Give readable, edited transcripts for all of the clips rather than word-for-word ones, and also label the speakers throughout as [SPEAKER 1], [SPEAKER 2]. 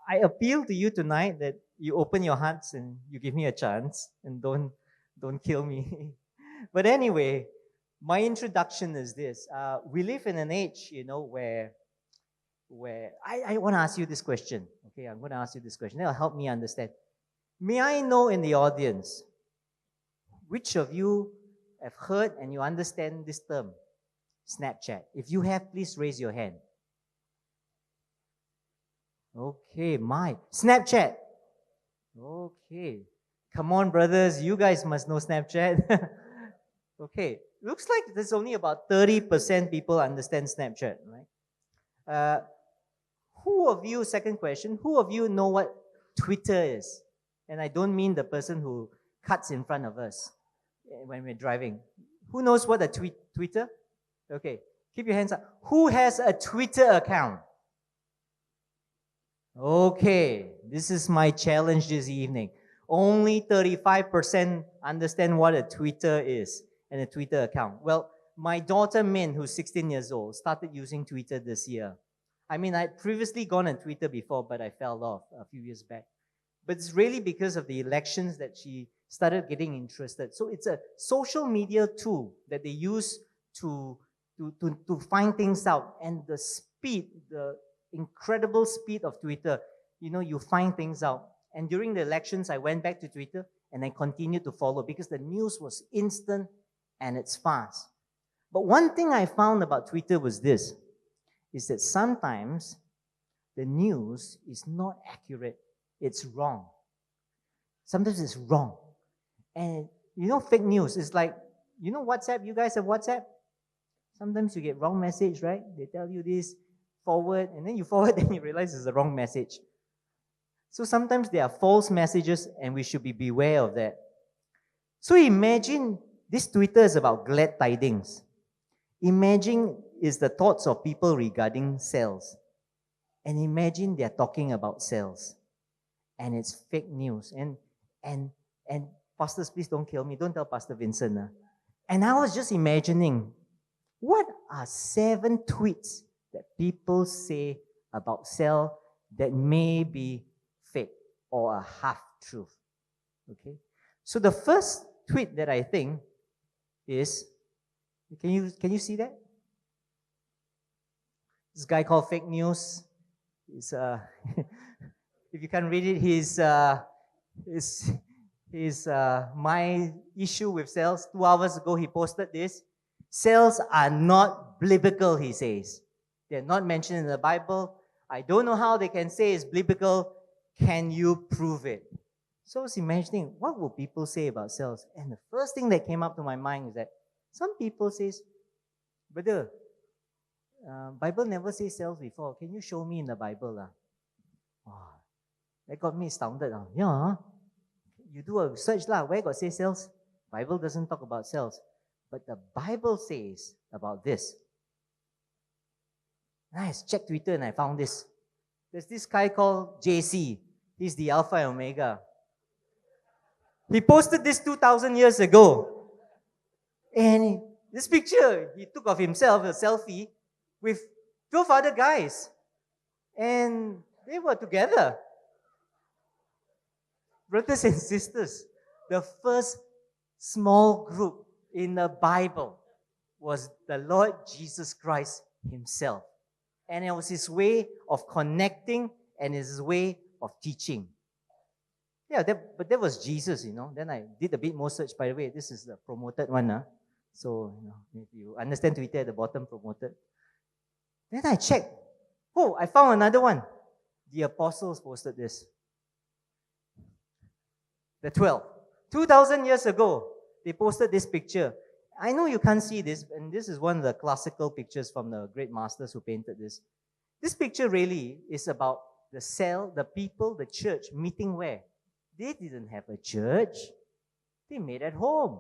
[SPEAKER 1] I appeal to you tonight that you open your hearts and you give me a chance and don't kill me. But anyway, my introduction is this: we live in an age, where I want to ask you this question. Okay, I'm going to ask you this question. That'll help me understand. May I know in the audience which of you have heard and you understand this term, Snapchat? If you have, please raise your hand. Okay, Snapchat. Okay. Come on, brothers. You guys must know Snapchat. Okay. Looks like there's only about 30% people understand Snapchat, right? Second question, who of you know what Twitter is? And I don't mean the person who cuts in front of us when we're driving. Who knows what a Twitter? Okay. Keep your hands up. Who has a Twitter account? Okay, this is my challenge this evening. Only 35% understand what a Twitter is and a Twitter account. Well, my daughter Min, who's 16 years old, started using Twitter this year. I mean, I'd previously gone on Twitter before, but I fell off a few years back. But it's really because of the elections that she started getting interested. So it's a social media tool that they use to find things out. And the speed, the incredible speed of Twitter, you find things out. And during the elections, I went back to Twitter and I continued to follow because the news was instant and it's fast. But one thing I found about Twitter was this, is that sometimes the news is not accurate. It's wrong. Sometimes it's wrong. And fake news is like, WhatsApp, you guys have WhatsApp? Sometimes you get wrong message, right? They tell you this, forward, and then you forward and you realize it's the wrong message. So sometimes there are false messages and we should be beware of that. So imagine this Twitter is about glad tidings. Imagine is the thoughts of people regarding sales. And imagine they're talking about sales. And it's fake news. And pastors, please don't kill me. Don't tell Pastor Vincent. And I was just imagining, what are 7 tweets that people say about sale that may be fake or a half-truth? Okay? So the first tweet that I think is, can you see that? This guy called Fake News. He's, if you can read it, he's my issue with sales. 2 hours ago, he posted this. Sales are not biblical, he says. They're not mentioned in the Bible. I don't know how they can say it's biblical. Can you prove it? So I was imagining, what will people say about sales? And the first thing that came up to my mind is that some people says, brother, Bible never says sales before. Can you show me in the Bible? Oh, that got me astounded. Yeah, you do a search where got say sales? Bible doesn't talk about sales. But the Bible says about this. Nice, check Twitter and I found this. There's this guy called JC. He's the Alpha and Omega. He posted this 2,000 years ago. And this picture he took of himself, a selfie, with 12 other guys. And they were together. Brothers and sisters, the first small group in the Bible was the Lord Jesus Christ himself. And it was his way of connecting and his way of teaching. Yeah, but that was Jesus, Then I did a bit more search, by the way. This is the promoted one. So, if you understand Twitter at the bottom, promoted. Then I checked. Oh, I found another one. The apostles posted this. The 12. 2,000 years ago, they posted this picture. I know you can't see this, and this is one of the classical pictures from the great masters who painted this. This picture really is about the people, the church meeting where? They didn't have a church. They met at home.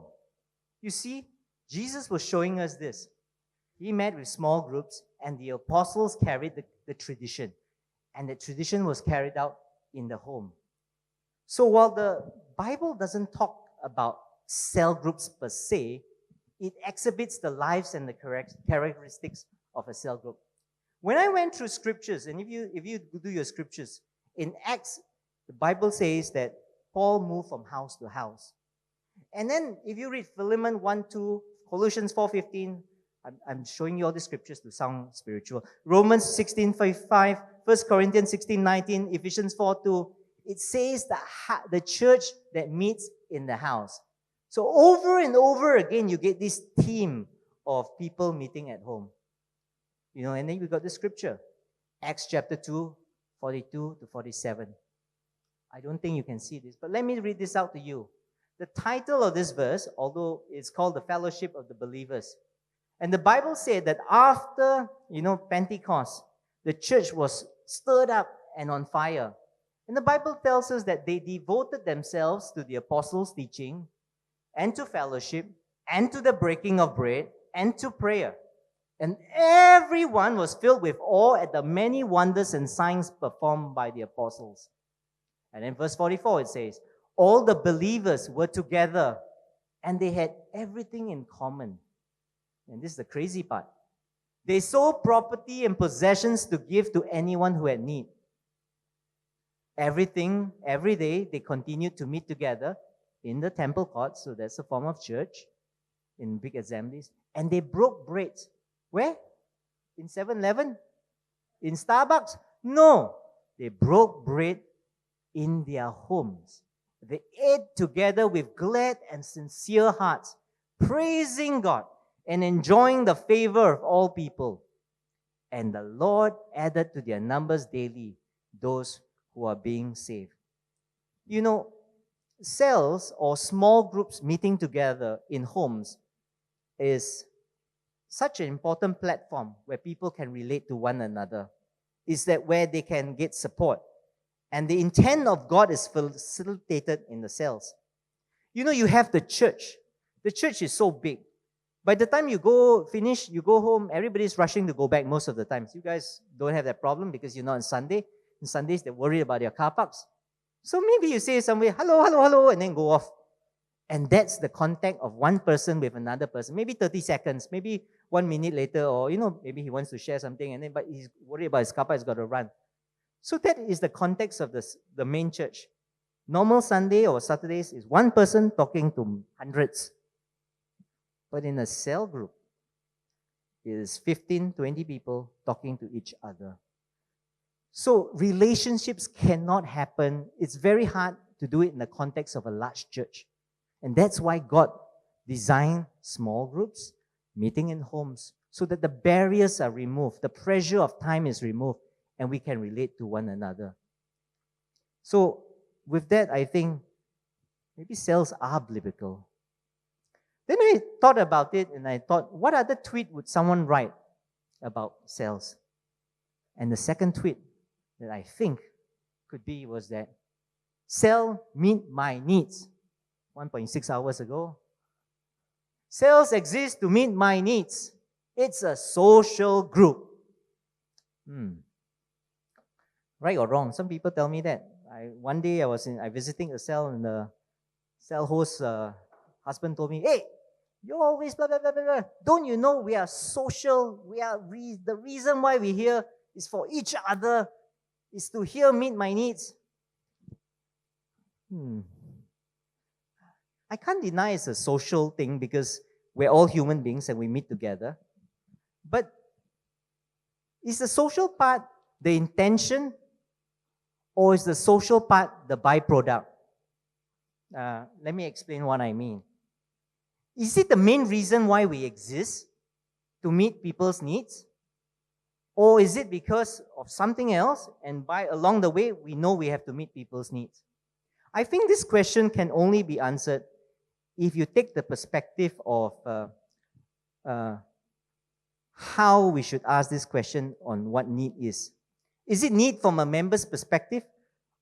[SPEAKER 1] You see, Jesus was showing us this. He met with small groups, and the apostles carried the tradition. And the tradition was carried out in the home. So while the Bible doesn't talk about cell groups per se, it exhibits the lives and the characteristics of a cell group. When I went through scriptures, and if you do your scriptures, in Acts, the Bible says that Paul moved from house to house. And then if you read Philemon 1:2, Colossians 4:15, I'm showing you all the scriptures to sound spiritual. Romans 16:5, 1 Corinthians 16:19, Ephesians 4:2. It says the church that meets in the house. So over and over again, you get this theme of people meeting at home. And then we got the scripture, Acts chapter 2, 42 to 47. I don't think you can see this, but let me read this out to you. The title of this verse, although it's called the Fellowship of the Believers. And the Bible said that after, Pentecost, the church was stirred up and on fire. And the Bible tells us that they devoted themselves to the apostles' teaching and to fellowship and to the breaking of bread and to prayer. And everyone was filled with awe at the many wonders and signs performed by the apostles. And in verse 44 it says, all the believers were together and they had everything in common. And this is the crazy part. They sold property and possessions to give to anyone who had need. Every day, they continued to meet together in the temple courts, so that's a form of church, in big assemblies. And they broke bread. Where? In 7-Eleven? In Starbucks? No. They broke bread in their homes. They ate together with glad and sincere hearts, praising God and enjoying the favor of all people. And the Lord added to their numbers daily those who are being saved. Cells or small groups meeting together in homes is such an important platform where people can relate to one another. Is that where they can get support. And the intent of God is facilitated in the cells. You have the church. The church is so big. By the time you go home, everybody's rushing to go back most of the times. You guys don't have that problem because you're not on Sunday. On Sundays, they're worried about their car parks. So maybe you say somewhere, hello, hello, hello, and then go off. And that's the contact of one person with another person. Maybe 30 seconds, maybe 1 minute later, or, maybe he wants to share something, but he's worried about his car park, he's got to run. So that is the context of the main church. Normal Sunday or Saturdays is one person talking to hundreds. But in a cell group, it is 15, 20 people talking to each other. So relationships cannot happen. It's very hard to do it in the context of a large church. And that's why God designed small groups, meeting in homes, so that the barriers are removed, the pressure of time is removed, and we can relate to one another. So with that, I think maybe cells are biblical. Then I thought about it, and I thought, what other tweet would someone write about cells? And the second tweet that I think could be was that, cell meet my needs. 1.6 hours ago. Cells exist to meet my needs. It's a social group. Right or wrong? Some people tell me that. One day I was visiting a cell, and the cell host's husband told me, hey, you're always blah, blah, blah, blah, blah. Don't you know we are social? The reason why we're here is for each other, is to meet my needs. I can't deny it's a social thing because we're all human beings and we meet together. But is the social part the intention, or is the social part the byproduct? Let me explain what I mean. Is it the main reason why we exist? To meet people's needs? Or is it because of something else, and along the way, we know we have to meet people's needs? I think this question can only be answered if you take the perspective of how we should ask this question on what need is. Is it need from a member's perspective,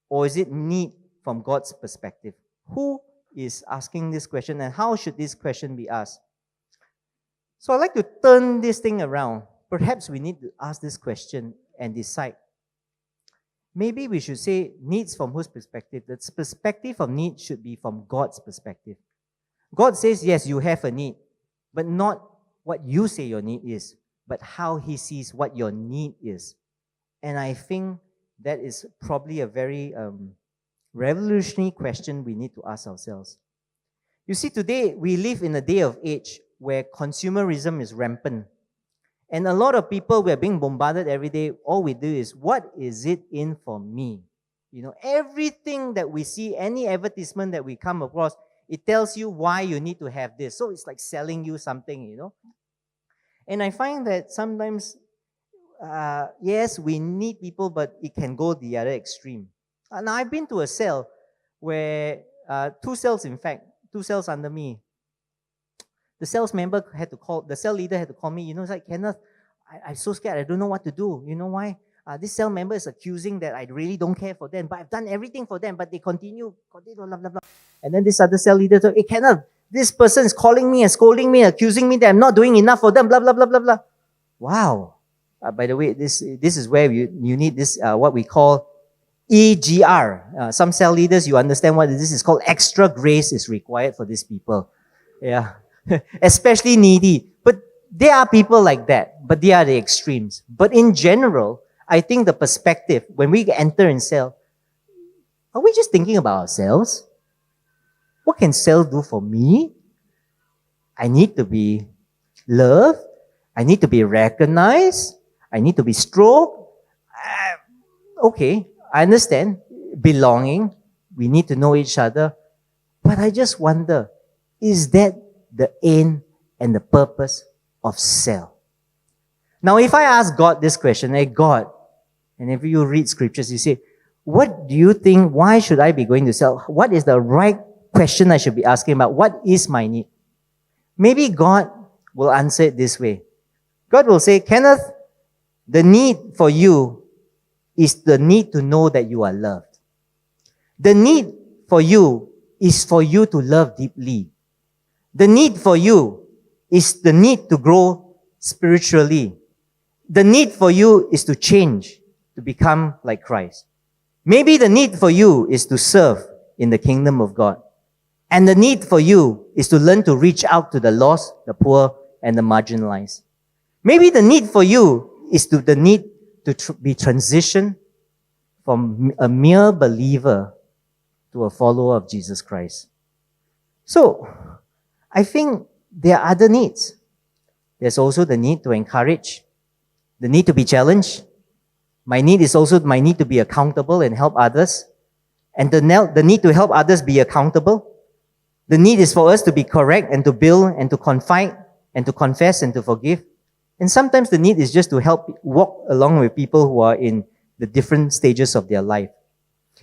[SPEAKER 1] or is it need from God's perspective? Who is asking this question, and how should this question be asked? So I'd like to turn this thing around. Perhaps we need to ask this question and decide. Maybe we should say needs from whose perspective? The perspective of need should be from God's perspective. God says, yes, you have a need, but not what you say your need is. but how he sees what your need is. And I think that is probably a very revolutionary question we need to ask ourselves. You see, today we live in a day of age where consumerism is rampant. And a lot of people, we are being bombarded every day. All we do is, what is it in for me? Everything that we see, any advertisement that we come across, it tells you why you need to have this. So it's like selling you something. And I find that sometimes, yes, we need people, but it can go the other extreme. Now, I've been to a cell where, two cells under me. The sales member the cell leader had to call me, it's like, Kenneth, I'm so scared, I don't know what to do. You know why? This cell member is accusing that I really don't care for them, but I've done everything for them, but they continue, blah, blah, blah. And then this other cell leader said, hey, Kenneth, this person is calling me and scolding me, accusing me that I'm not doing enough for them, blah, blah, blah, blah, blah. Wow. By the way, this is where you need this, what we call EGR. Some cell leaders, you understand what this is called. Extra grace is required for these people. Yeah. Especially needy. But there are people like that, but they are the extremes. But in general, I think the perspective, when we enter in cell, are we just thinking about ourselves? What can cell do for me? I need to be loved. I need to be recognized. I need to be stroked. Okay, I understand. Belonging. We need to know each other. But I just wonder, is that the aim and the purpose of cell? Now, if I ask God this question, hey God, and if you read scriptures, you say, what do you think, why should I be going to cell? What is the right question I should be asking about? What is my need? Maybe God will answer it this way. God will say, Kenneth, the need for you is the need to know that you are loved. The need for you is for you to love deeply. The need for you is the need to grow spiritually. The need for you is to change, to become like Christ. Maybe the need for you is to serve in the kingdom of God. And the need for you is to learn to reach out to the lost, the poor, and the marginalized. Maybe the need for you is the need to be transitioned from a mere believer to a follower of Jesus Christ. So, I think there are other needs. There's also the need to encourage, the need to be challenged. My need is also my need to be accountable and help others. And the need to help others be accountable. The need is for us to be correct and to build and to confide and to confess and to forgive. And sometimes the need is just to help walk along with people who are in the different stages of their life.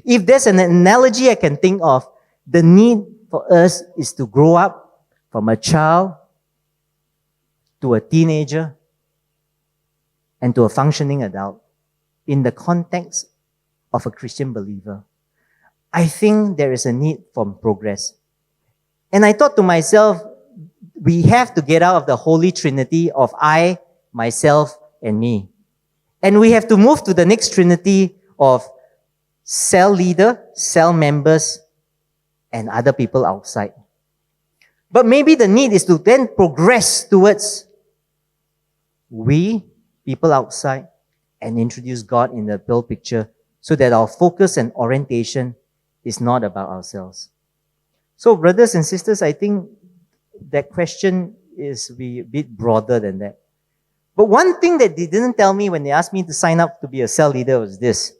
[SPEAKER 1] If there's an analogy I can think of, the need for us is to grow up from a child to a teenager and to a functioning adult in the context of a Christian believer. I think there is a need for progress. And I thought to myself, we have to get out of the Holy Trinity of I, myself, and me. And we have to move to the next Trinity of cell leader, cell members, and other people outside. But maybe the need is to then progress towards we, people outside, and introduce God in the whole picture so that our focus and orientation is not about ourselves. So, brothers and sisters, I think that question is a bit broader than that. But one thing that they didn't tell me when they asked me to sign up to be a cell leader was this.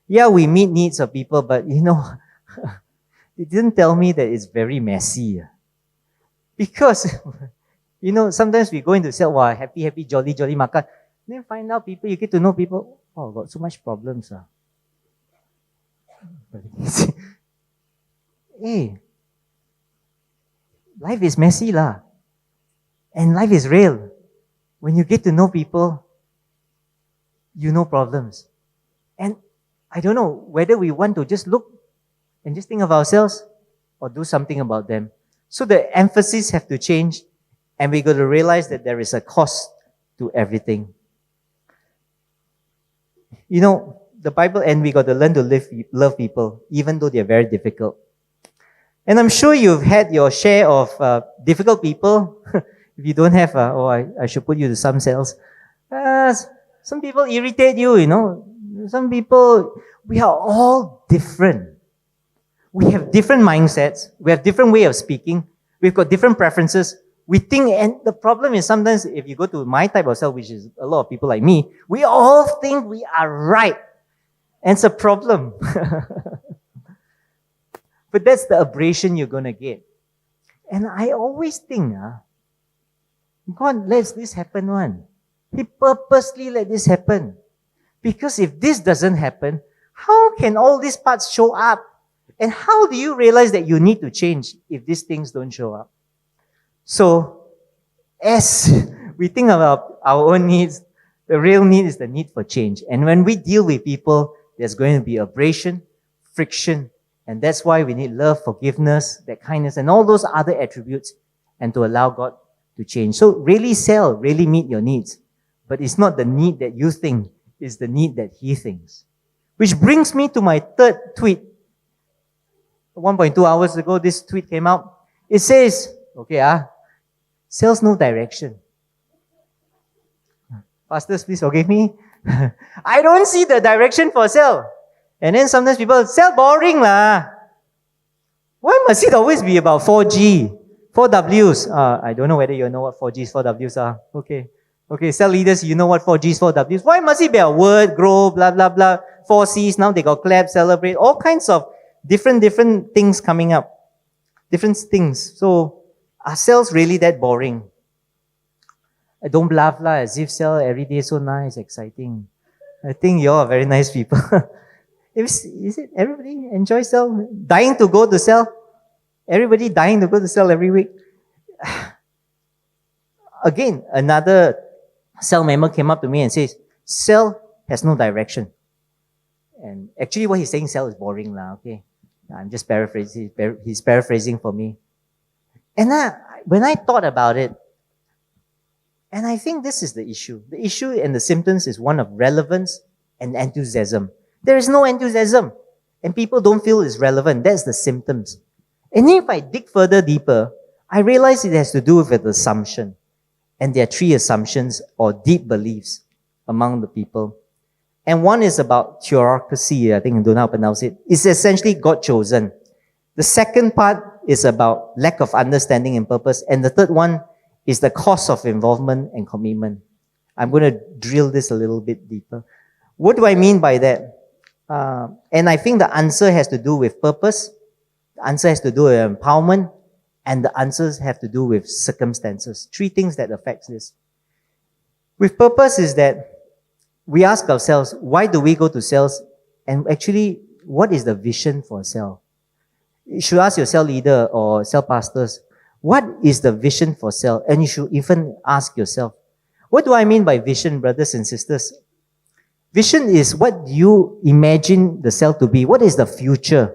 [SPEAKER 1] Yeah, we meet needs of people, but they didn't tell me that it's very messy. Because, sometimes we go into cell, wow, happy, jolly, makan. Then find out people, you get to know people, oh, got so much problems. Hey, life is messy lah. And life is real. When you get to know people, you know problems. And I don't know whether we want to just look and just think of ourselves or do something about them. So the emphasis have to change, and we got to realize that there is a cost to everything. The Bible, and we got to learn to love people, even though they're very difficult. And I'm sure you've had your share of difficult people. If you don't have, I should put you to some cells. Uh, some people irritate you, you know. Some people, we are all different. We have different mindsets. We have different way of speaking. We've got different preferences. We think, and the problem is sometimes if you go to my type of self, which is a lot of people like me, we all think we are right. And it's a problem. But that's the abrasion you're going to get. And I always think, God lets this happen one. He purposely let this happen. Because if this doesn't happen, how can all these parts show up? And how do you realize that you need to change if these things don't show up? So, as we think about our own needs, the real need is the need for change. And when we deal with people, there's going to be abrasion, friction, and that's why we need love, forgiveness, that kindness, and all those other attributes, and to allow God to change. So really really meet your needs. But it's not the need that you think, it's the need that He thinks. Which brings me to my third tweet. 1.2 hours ago, this tweet came out. It says, cells no direction. Pastors, please forgive me. I don't see the direction for cell. And then sometimes people, cell boring lah. Why must it always be about 4G? 4Ws. I don't know whether you know what 4Gs, 4Ws are. Okay, cell leaders, you know what 4Gs, 4Ws. Why must it be a word, grow, blah, blah, blah. 4Cs, now they got clap, celebrate, all kinds of different things coming up. Different things. So, are cells really that boring? Don't bluff lah, as if cell every day is so nice, exciting. I think you all are very nice people. Is it everybody enjoys cell? Dying to go to cell? Everybody dying to go to cell every week? Again, another cell member came up to me and says, cell has no direction. And actually what he's saying, cell is boring lah, okay? I'm just paraphrasing. He's paraphrasing for me. And when I thought about it, and I think this is the issue. The issue and the symptoms is one of relevance and enthusiasm. There is no enthusiasm. And people don't feel it's relevant. That's the symptoms. And if I dig further deeper, I realize it has to do with an assumption. And there are three assumptions or deep beliefs among the people. And one is about theocracy. I think I don't know how to pronounce it. It's essentially God chosen. The second part is about lack of understanding and purpose. And the third one is the cost of involvement and commitment. I'm going to drill this a little bit deeper. What do I mean by that? And I think the answer has to do with purpose. The answer has to do with empowerment. And the answers have to do with circumstances. Three things that affects this. With purpose is that we ask ourselves, why do we go to cells? And actually, what is the vision for a cell? You should ask your cell leader or cell pastors, what is the vision for cell? And you should even ask yourself, what do I mean by vision, brothers and sisters? Vision is what you imagine the cell to be. What is the future?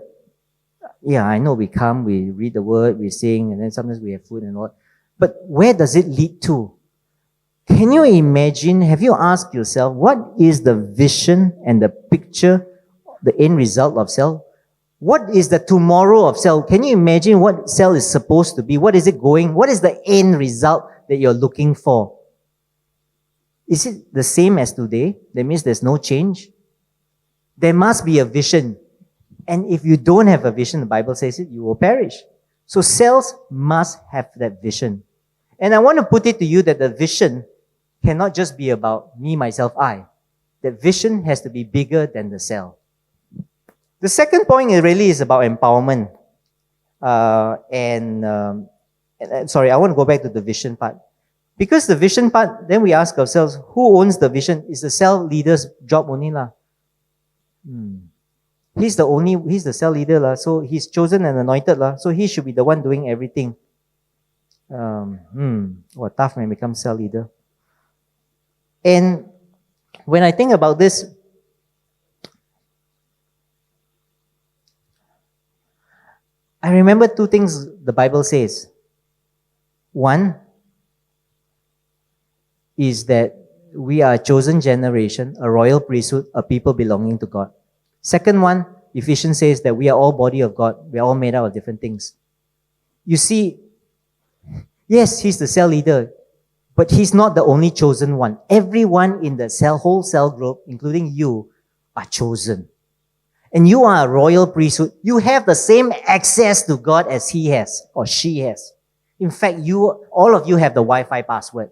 [SPEAKER 1] Yeah, I know we come, we read the word, we sing, and then sometimes we have food and all. But where does it lead to? Can you imagine, have you asked yourself, what is the vision and the picture, the end result of cell? What is the tomorrow of cell? Can you imagine what cell is supposed to be? What is it going? What is the end result that you're looking for? Is it the same as today? That means there's no change? There must be a vision. And if you don't have a vision, the Bible says it, you will perish. So cells must have that vision. And I want to put it to you that the vision cannot just be about me, myself, I. That vision has to be bigger than the cell. The second point really is about empowerment. Sorry, I want to go back to the vision part. Because the vision part, then we ask ourselves, who owns the vision? Is the cell leader's job only lah? He's the cell leader lah, so he's chosen and anointed lah, so he should be the one doing everything. Tough when become cell leader. And when I think about this, I remember two things the Bible says. One is that we are a chosen generation, a royal priesthood, a people belonging to God. Second one, Ephesians says that we are all body of God. We are all made out of different things. You see, yes, he's the cell leader, But he's not the only chosen one. Everyone in the whole cell group, including you, are chosen. And you are a royal priesthood. You have the same access to God as he has or she has. In fact, all of you have the Wi-Fi password.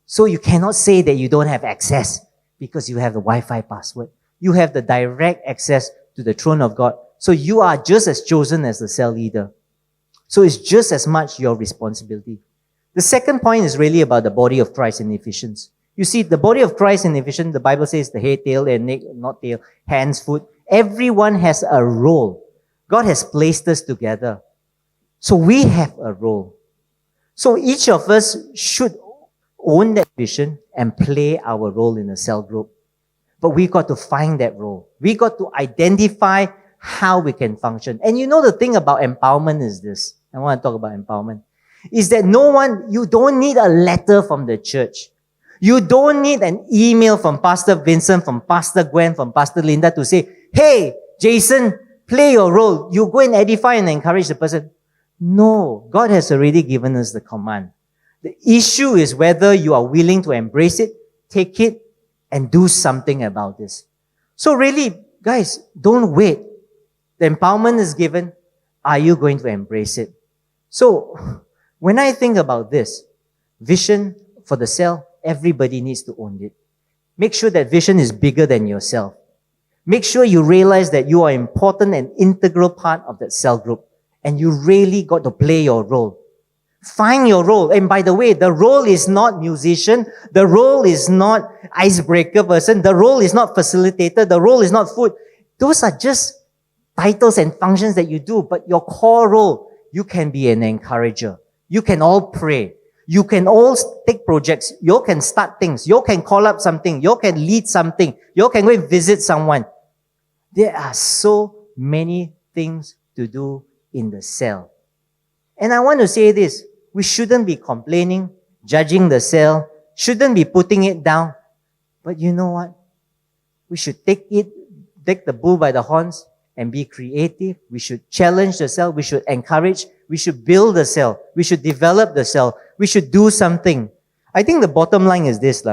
[SPEAKER 1] So you cannot say that you don't have access because you have the Wi-Fi password. You have the direct access to the throne of God. So you are just as chosen as the cell leader. So it's just as much your responsibility. The second point is really about the body of Christ in Ephesians. You see, the body of Christ in Ephesians, the Bible says the head, tail, and neck, not tail, hands, foot. Everyone has a role. God has placed us together. So we have a role. So each of us should own that vision and play our role in a cell group. But we got to find that role. We got to identify how we can function. And you know the thing about empowerment is this. I want to talk about empowerment. Is that you don't need a letter from the church. You don't need an email from Pastor Vincent, from Pastor Gwen, from Pastor Linda to say, hey, Jason, play your role. You go and edify and encourage the person. No, God has already given us the command. The issue is whether you are willing to embrace it, take it, and do something about this. So really, guys, don't wait. The empowerment is given. Are you going to embrace it? So, when I think about this, vision for the cell, everybody needs to own it. Make sure that vision is bigger than yourself. Make sure you realize that you are an important and integral part of that cell group. And you really got to play your role. Find your role. And by the way, the role is not musician. The role is not icebreaker person. The role is not facilitator. The role is not food. Those are just titles and functions that you do. But your core role, you can be an encourager. You can all pray. You can all take projects. You can start things. You can call up something. You can lead something. You can go and visit someone. There are so many things to do in the cell. And I want to say this. We shouldn't be complaining, judging the cell, shouldn't be putting it down. But you know what? We should take the bull by the horns and be creative. We should challenge the cell. We should encourage. We should build the cell. We should develop the cell. We should do something. I think the bottom line is this.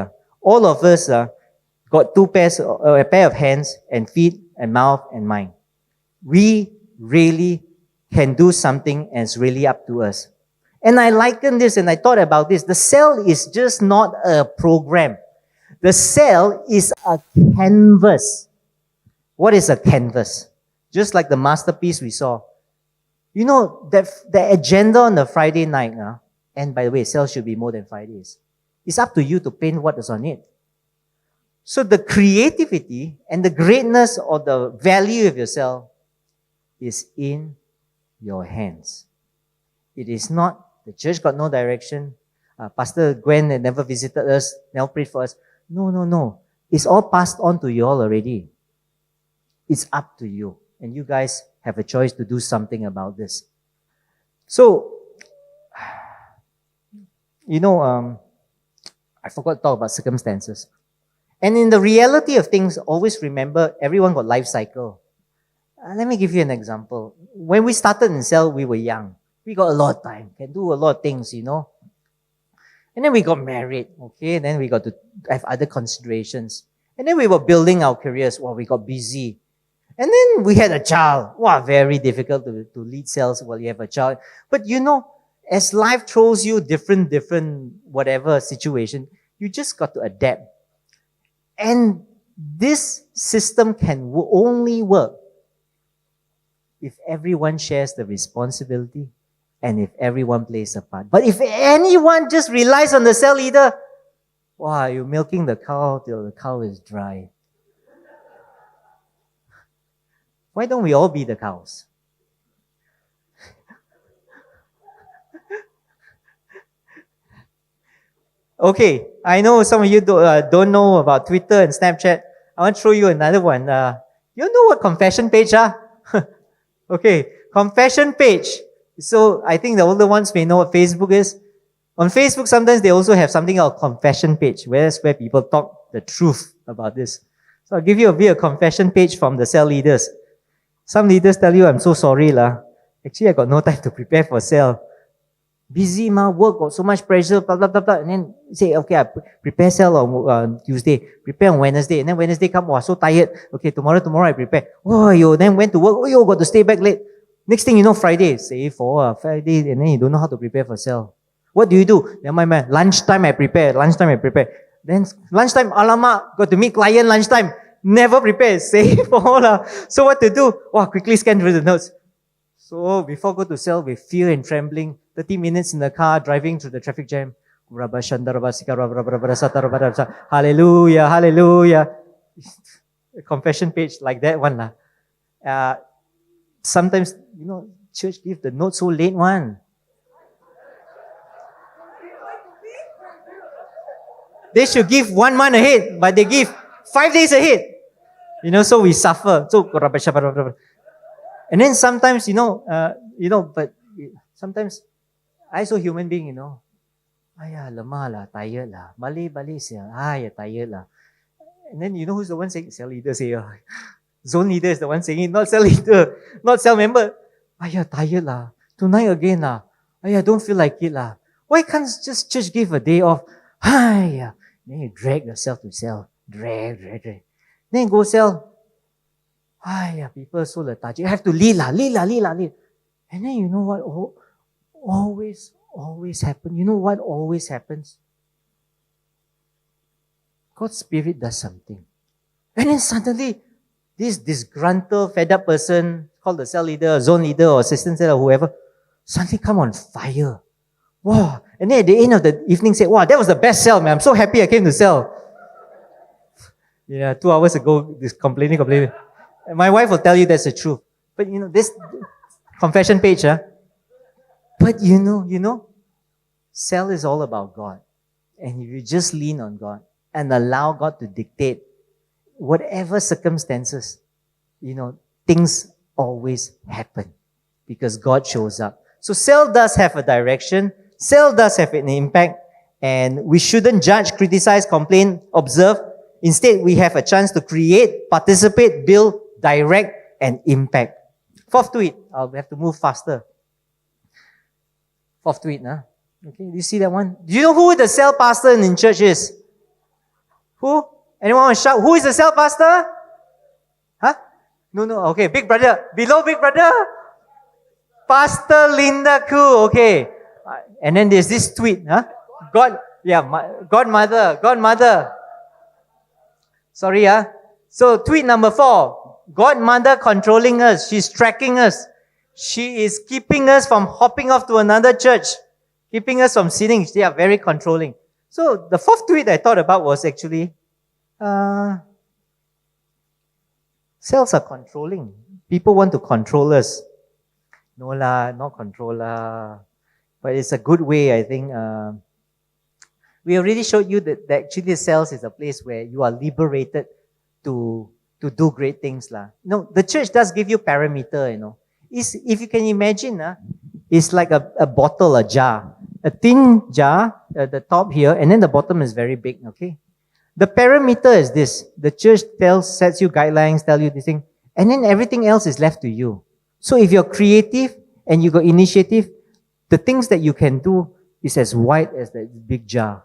[SPEAKER 1] All of us got a pair of hands and feet and mouth and mind. We really can do something and it's really up to us. And I liken this and I thought about this. The cell is just not a program. The cell is a canvas. What is a canvas? Just like the masterpiece we saw. You know, the agenda on the Friday night, and by the way, cell should be more than 5 days. It's up to you to paint what is on it. So the creativity and the greatness or the value of your cell is in your hands. It is not, the church got no direction. Pastor Gwen had never visited us, never prayed for us. No. It's all passed on to you all already. It's up to you. And you guys have a choice to do something about this. So, I forgot to talk about circumstances. And in the reality of things, always remember, everyone got life cycle. Let me give you an example. When we started in cell, we were young. We got a lot of time, can do a lot of things, And then we got married, okay? Then we got to have other considerations. And then we were building our careers. We got busy. And then we had a child. Very difficult to lead cells while you have a child. But as life throws you different whatever situation, you just got to adapt. And this system can only work if everyone shares the responsibility and if everyone plays a part. But if anyone just relies on the cell leader, you're milking the cow till the cow is dry. Why don't we all be the cows? Okay, I know some of you don't know about Twitter and Snapchat. I want to show you another one. You know what confession page are? Okay, confession page. So I think the older ones may know what Facebook is. On Facebook, sometimes they also have something called confession page, where people talk the truth about this. So I'll give you a bit of confession page from the cell leaders. Some leaders tell you, I'm so sorry, Actually, I got no time to prepare for cell. Busy, work, got so much pressure, blah, blah, blah, blah. And then say, okay, I prepare cell on Tuesday, prepare on Wednesday. And then Wednesday come, so tired. Okay, tomorrow I prepare. Oh, yo, then went to work. Oh, yo, got to stay back late. Next thing you know, Friday, say for Friday, and then you don't know how to prepare for cell. What do? Never mind, man. Lunchtime I prepare. Then lunchtime, alamak, got to meet client lunchtime. Never prepare. Say for So what to do? Quickly scan through the notes. So before go to cell with fear and trembling, 30 minutes in the car driving through the traffic jam. Hallelujah, hallelujah. Confession page like that one. Sometimes, church give the note so late one. They should give 1 month ahead, but they give 5 days ahead. So we suffer. So, and then sometimes, but sometimes I so human being, lemah lah, tired lah, balik siya, tired lah. And then who's the one saying? Cell leader say, zone leader is the one saying it, not cell leader, not cell member. Tired lah, tonight again lah. Don't feel like it lah. Why can't just church give a day off? Then you drag yourself to cell, drag. Then you go cell. People so lethargic. You have to lead. And then you know what always happen? You know what always happens? God's Spirit does something. And then suddenly, this disgruntled, fed up person, called the cell leader, zone leader, or assistant cell, or whoever, suddenly come on fire. Wow. And then at the end of the evening say, wow, that was the best cell, man. I'm so happy I came to cell. 2 hours ago, this complaining. My wife will tell you that's the truth. But this confession page, but cell is all about God. And if you just lean on God and allow God to dictate whatever circumstances, things always happen because God shows up. So cell does have a direction. Cell does have an impact. And we shouldn't judge, criticize, complain, observe. Instead, we have a chance to create, participate, build, direct, and impact. Fourth tweet. I'll have to move faster. Fourth tweet. Okay, do you see that one? Do you know who the cell pastor in church is? Who? Anyone want to shout? Who is the cell pastor? No. Okay, big brother. Below big brother? Pastor Linda Koo. Okay. And then there's this tweet. Godmother. Sorry, So tweet number 4. Godmother controlling us. She's tracking us. She is keeping us from hopping off to another church. Keeping us from sinning. They are very controlling. So the fourth tweet I thought about was actually, cells are controlling. People want to control us. No lah, not control lah. But it's a good way, I think. We already showed you that actually cells is a place where you are liberated to do great things lah. The church does give you parameter, If you can imagine, it's like a bottle, a jar. A thin jar at the top here, and then the bottom is very big, okay? The parameter is this. The church sets you guidelines, tell you this thing, and then everything else is left to you. So if you're creative and you got initiative, the things that you can do is as wide as that big jar.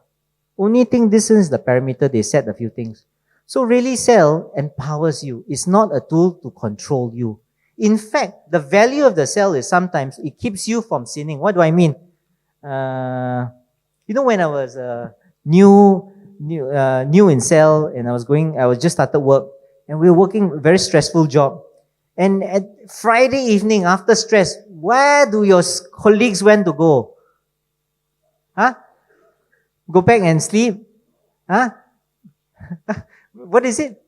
[SPEAKER 1] Only thing this is the parameter, they set a few things. So really cell empowers you. It's not a tool to control you. In fact, the value of the cell is sometimes it keeps you from sinning. What do I mean? When I was new in cell and I was just started work and we were working a very stressful job. And at Friday evening after stress, where do your colleagues went to go? Go back and sleep? What is it?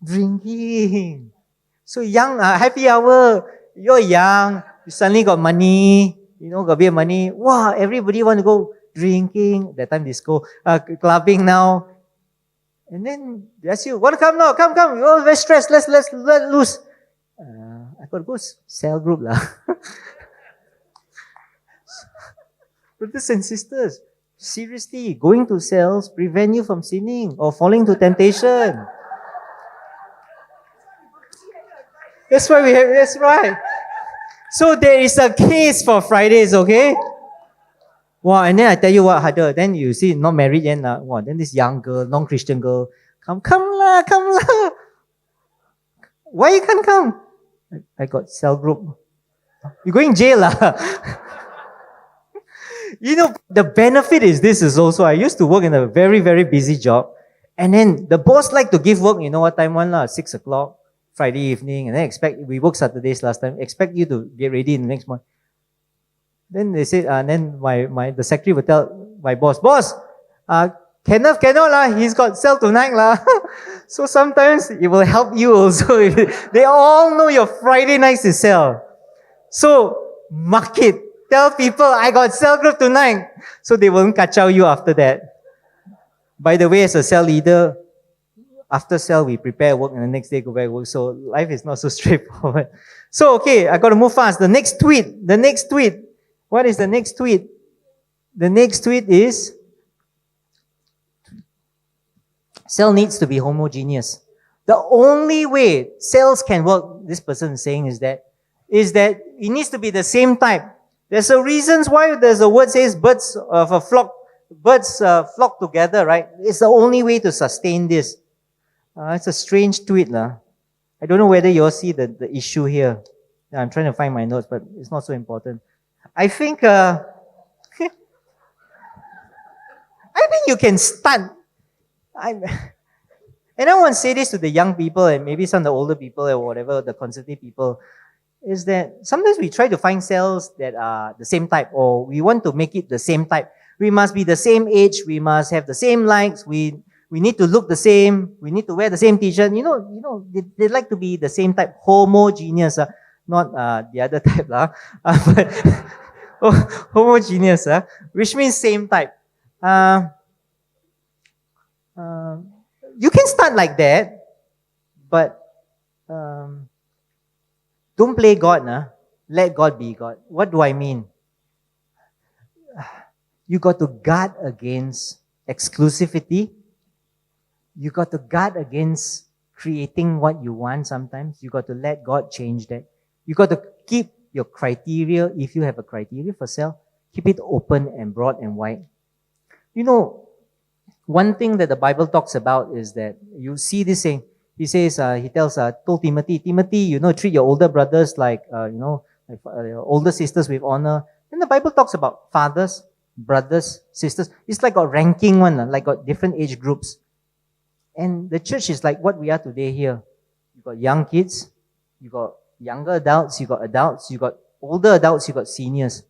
[SPEAKER 1] Drinking. So young, happy hour. You're young. You suddenly got money. Got a bit of money. Wow, everybody want to go drinking. That time disco, clubbing now. And then they ask you, want to come now? Come. You're all very stressed. Let's let loose. I got to go cell group lah. Brothers and sisters, seriously, going to cells prevent you from sinning or falling to temptation. That's right. So there is a case for Fridays, okay? Wow, and then I tell you what harder. Then you see, not married yet. Wow, then this young girl, non-Christian girl, come lah, come lah. Why you can't come? I got cell group. You going jail lah. You know, the benefit is this is also, I used to work in a very, very busy job. And then the boss like to give work, you know what time one lah? 6 o'clock, Friday evening. And then we work Saturdays last time. Expect you to get ready in the next month. Then they said, then the secretary would tell my boss, Kenneth cannot lah, he's got cell tonight lah. So sometimes it will help you also. They all know your Friday nights is cell. So mark it. Tell people, I got cell group tonight. So they won't kacau you after that. By the way, as a cell leader, after cell, we prepare work and the next day go back work. So life is not so straightforward. So, okay, I got to move fast. The next tweet. What is the next tweet? The next tweet is, cell needs to be homogeneous. The only way cells can work, this person is saying, is that it needs to be the same type. There's a reasons why there's a word says birds flock together, right? It's the only way to sustain this. It's a strange tweet. I don't know whether you all see the issue here. I'm trying to find my notes, but it's not so important. I think I think you can start. And I want to say this to the young people and maybe some of the older people or whatever, the conservative people, is that sometimes we try to find cells that are the same type, or we want to make it the same type. We must be the same age. We must have the same likes. We need to look the same. We need to wear the same t-shirt. You know, they like to be the same type, homogeneous, not the other type, but homogeneous, which means same type. You can start like that, but don't play God, let God be God. What do I mean? You got to guard against exclusivity. You got to guard against creating what you want sometimes. You got to let God change that. You got to keep your criteria, if you have a criteria for cell, keep it open and broad and wide. You know, one thing that the Bible talks about is that you see this saying, he says, told Timothy, treat your older brothers like older sisters with honor. Then the Bible talks about fathers, brothers, sisters. It's like a ranking one, like got different age groups. And the church is like what we are today here. You got young kids, you got younger adults, you got adults, you got older adults, you got seniors.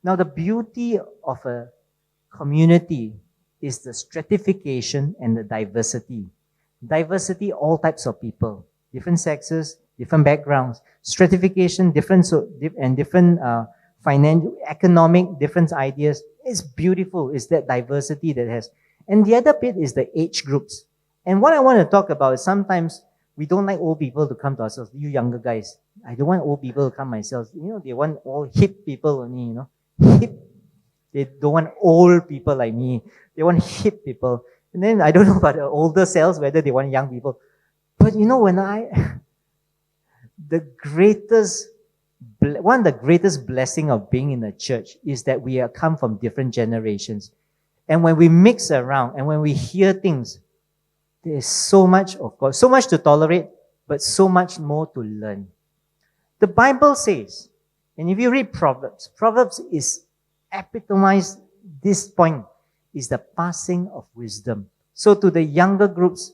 [SPEAKER 1] Now the beauty of a community is the stratification and the diversity. Diversity, all types of people, different sexes, different backgrounds, stratification, different financial, economic, different ideas. It's beautiful. It's that diversity that has. And the other bit is the age groups. And what I want to talk about is sometimes we don't like old people to come to ourselves. You younger guys, I don't want old people to come myself. They want all hip people only, hip. They don't want old people like me. They want hip people. And then I don't know about the older cells, whether they want young people. But one of the greatest blessing of being in a church is that we come from different generations. And when we mix around and when we hear things, there is so much, of course, so much to tolerate, but so much more to learn. The Bible says, and if you read Proverbs is epitomized, this point is the passing of wisdom. So to the younger groups,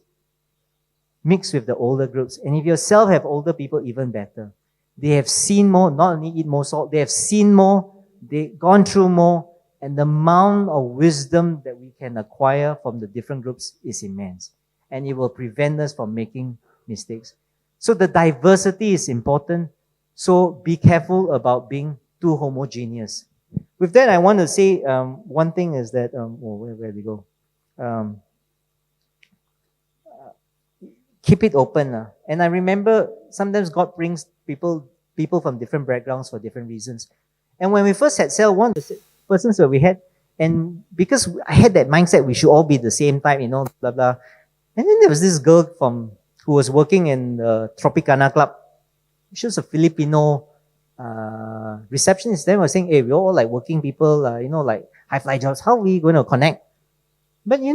[SPEAKER 1] mix with the older groups. And if yourself have older people, even better. They have seen more, not only eat more salt, they have seen more, they've gone through more, and the amount of wisdom that we can acquire from the different groups is immense. And it will prevent us from making mistakes. So the diversity is important. So be careful about being too homogeneous. With that, I want to say one thing is that, where did we go? Keep it open. And I remember sometimes God brings people from different backgrounds for different reasons. And when we first had cell, one of the persons that we had, and because I had that mindset, we should all be the same type, blah, blah. And then there was this girl who was working in the Tropicana Club. She was a Filipino receptionist then was saying, hey, we're all like working people, like high-fly jobs. How are we going to connect? But we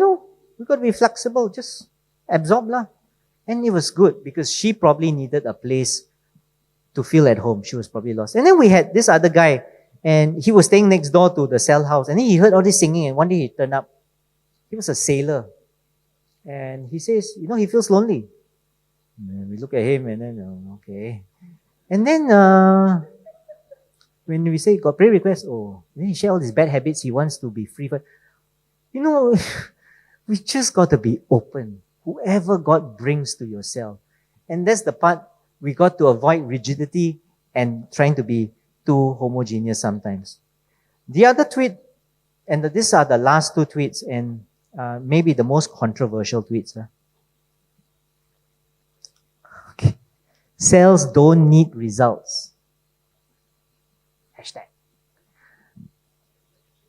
[SPEAKER 1] got to be flexible, just absorb lah. And it was good because she probably needed a place to feel at home. She was probably lost. And then we had this other guy, and he was staying next door to the cell house. And then he heard all this singing, and one day he turned up. He was a sailor. And he says, he feels lonely. And we look at him, and then, okay. And then when we say, got prayer request, then he share all his bad habits. He wants to be free. But, we just got to be open. Whoever God brings to yourself. And that's the part we got to avoid rigidity and trying to be too homogeneous sometimes. The other tweet, and these are the last two tweets, and maybe the most controversial tweets. Okay. Cells don't need results. Hashtag.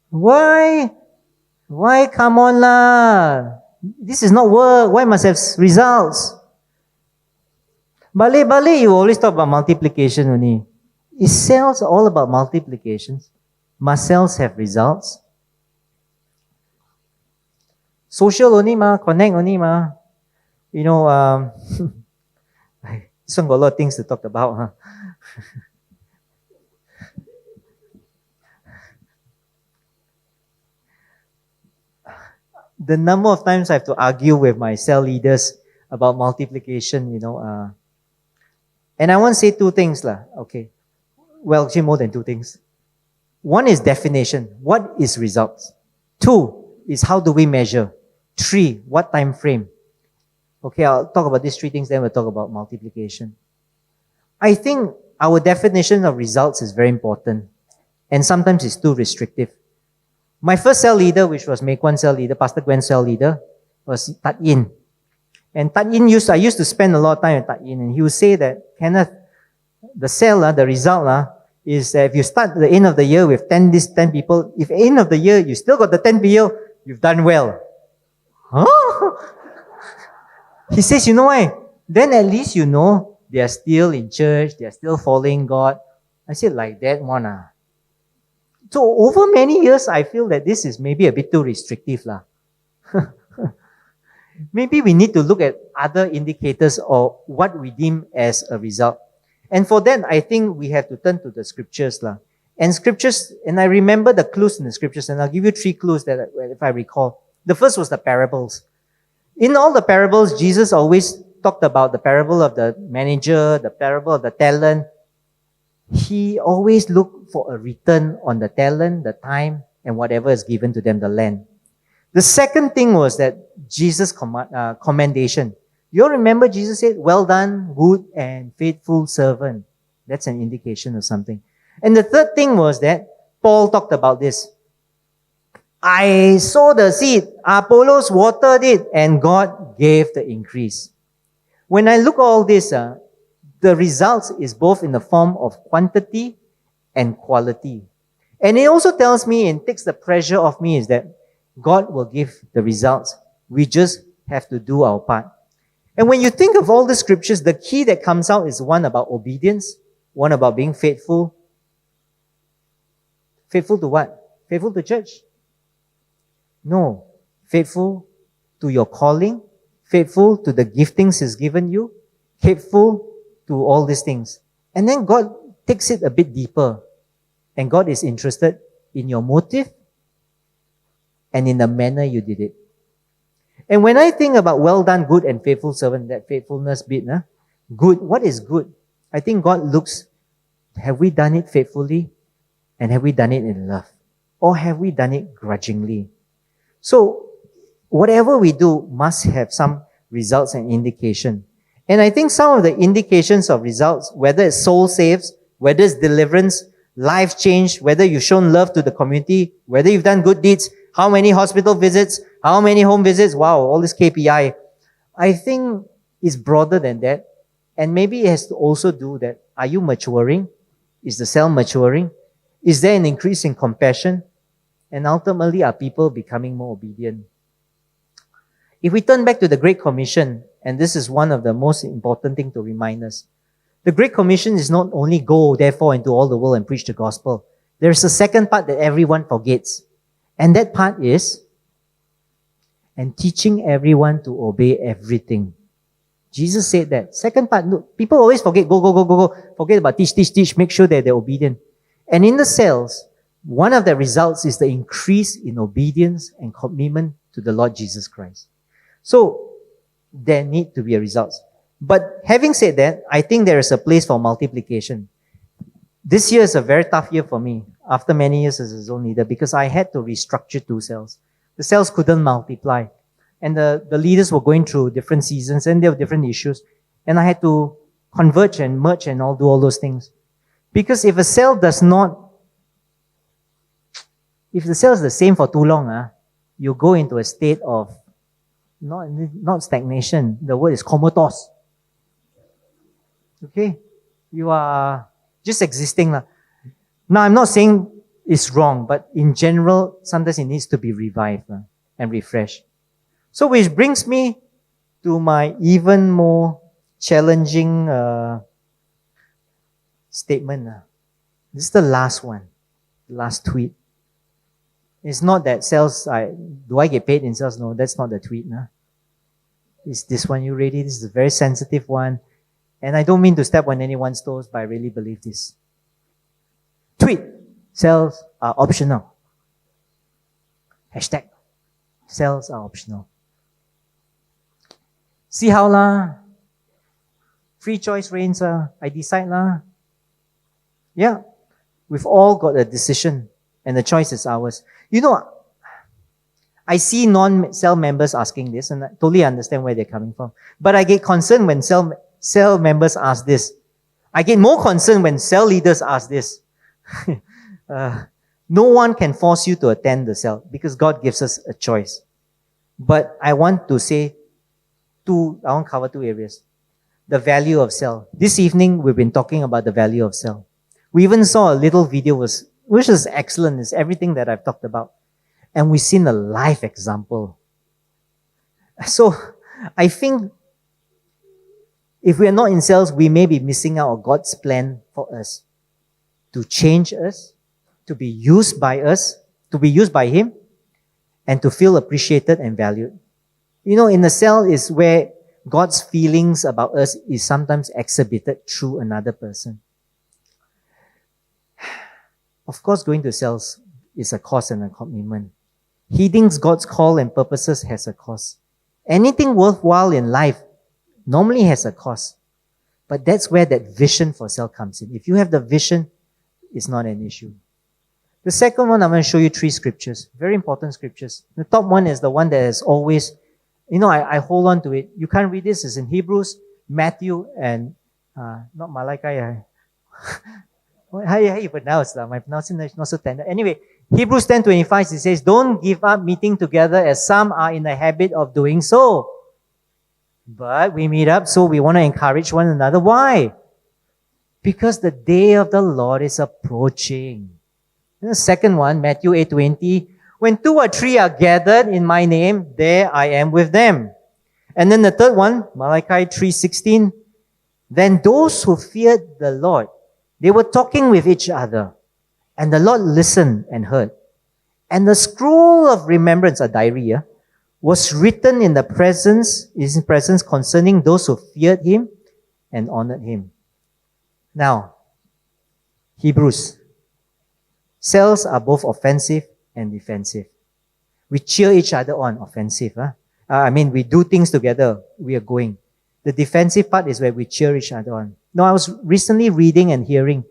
[SPEAKER 1] Why? Come on lah. This is not work. Why must have results? Balik, you always talk about multiplication only. Is cells all about multiplications? Must cells have results? Social only ma, connect only ma. This one got a lot of things to talk about, huh? The number of times I have to argue with my cell leaders about multiplication, and I want to say two things lah. Okay. Well, actually more than two things. One is definition. What is results? Two is how do we measure? Three, what time frame? Okay, I'll talk about these three things, then we'll talk about multiplication. I think our definition of results is very important, and sometimes it's too restrictive. My first cell leader, which was Mei Kwan cell leader, Pastor Gwen's cell leader, was Tat Yin. And Tat Yin I used to spend a lot of time with Tat Yin, and he would say that, Kenneth, the cell, the result is that if you start at the end of the year with 10 people, if at the end of the year you still got the 10 people, you've done well. Huh? He says, you know why? Then at least you know they are still in church, they are still following God. I said, like that one. So over many years, I feel that this is maybe a bit too restrictive lah. Maybe we need to look at other indicators or what we deem as a result. And for that, I think we have to turn to the scriptures lah. And scriptures, and I remember the clues in the scriptures, and I'll give you three clues that if I recall. The first was the parables. In all the parables, Jesus always talked about the parable of the manager, the parable of the talent. He always looked for a return on the talent, the time, and whatever is given to them, the land. The second thing was that Jesus' commendation. You all remember Jesus said, well done, good and faithful servant. That's an indication of something. And the third thing was that Paul talked about this. I sowed the seed, Apollos watered it, and God gave the increase. When I look at all this, the results is both in the form of quantity and quality. And it also tells me and takes the pressure off me is that God will give the results. We just have to do our part. And when you think of all the scriptures, the key that comes out is one about obedience, one about being faithful. Faithful to what? Faithful to church? No. Faithful to your calling, faithful to the giftings He's given you, faithful to all these things. And then God takes it a bit deeper. And God is interested in your motive and in the manner you did it. And when I think about well done, good and faithful servant, that faithfulness bit, good, what is good? I think God looks, have we done it faithfully? And have we done it in love? Or have we done it grudgingly? So, whatever we do must have some results and indication. And I think some of the indications of results, whether it's soul saves, whether it's deliverance, life change, whether you've shown love to the community, whether you've done good deeds, how many hospital visits, how many home visits, wow, all this KPI. I think it's broader than that. And maybe it has to also do that. Are you maturing? Is the cell maturing? Is there an increase in compassion? And ultimately, are people becoming more obedient? If we turn back to the Great Commission, and this is one of the most important things to remind us, The Great Commission is not only go, therefore, into all the world and preach the gospel. There's a second part that everyone forgets. And that part is, and teaching everyone to obey everything. Jesus said that. Second part, look, people always forget, go. Forget about teach, make sure that they're obedient. And in the cells, one of the results is the increase in obedience and commitment to the Lord Jesus Christ. So, there need to be a result. But having said that, I think there is a place for multiplication. This year is a very tough year for me, after many years as a zone leader, because I had to restructure 2 cells. The cells couldn't multiply. And the leaders were going through different seasons and there were different issues. And I had to converge and merge and do all those things. Because if a cell if the cell is the same for too long, you go into a state of not stagnation. The word is comatose. Okay? You are just existing. Now, I'm not saying it's wrong, but in general, sometimes it needs to be revived and refreshed. So, which brings me to my even more challenging statement. This is the last one, the last tweet. It's not that sales, do I get paid in sales? No, that's not the tweet. It's this one. You ready? This is a very sensitive one. And I don't mean to step on anyone's toes, but I really believe this. Tweet. Sales are optional. Hashtag. Sales are optional. See how lah? Free choice reigns. I decide lah. Yeah. We've all got a decision and the choice is ours. You know, I see non-cell members asking this and I totally understand where they're coming from. But I get concerned when cell members ask this. I get more concerned when cell leaders ask this. No one can force you to attend the cell because God gives us a choice. But I want to say I want to cover 2 areas. The value of cell. This evening, we've been talking about the value of cell. We even saw a little video which is excellent. It's everything that I've talked about. And we've seen a live example. So, I think if we are not in cells, we may be missing out on God's plan for us to change us, to be used by us, to be used by Him, and to feel appreciated and valued. You know, in the cell is where God's feelings about us is sometimes exhibited through another person. Of course, going to cells is a cost and a commitment. Heeding God's call and purposes has a cost. Anything worthwhile in life normally has a cost. But that's where that vision for cell comes in. If you have the vision, it's not an issue. The second one, I'm going to show you 3 scriptures. Very important scriptures. The top one is the one that is always, I hold on to it. You can't read this. It's in Hebrews, Matthew, and, not Malachi. How you pronounce that? My pronouncing is not so tender. Anyway, Hebrews 10:25, it says, don't give up meeting together as some are in the habit of doing so. But we meet up, so we want to encourage one another. Why? Because the day of the Lord is approaching. And the second one, Matthew 8:20, when 2 or 3 are gathered in my name, there I am with them. And then the third one, Malachi 3:16, then those who feared the Lord, they were talking with each other, and the Lord listened and heard. And the scroll of remembrance, a diary, was written in his presence concerning those who feared Him and honored Him. Now, Hebrews. Cells are both offensive and defensive. We cheer each other on, offensive. We do things together, we are going. The defensive part is where we cheer each other on. Now, I was recently reading and hearing,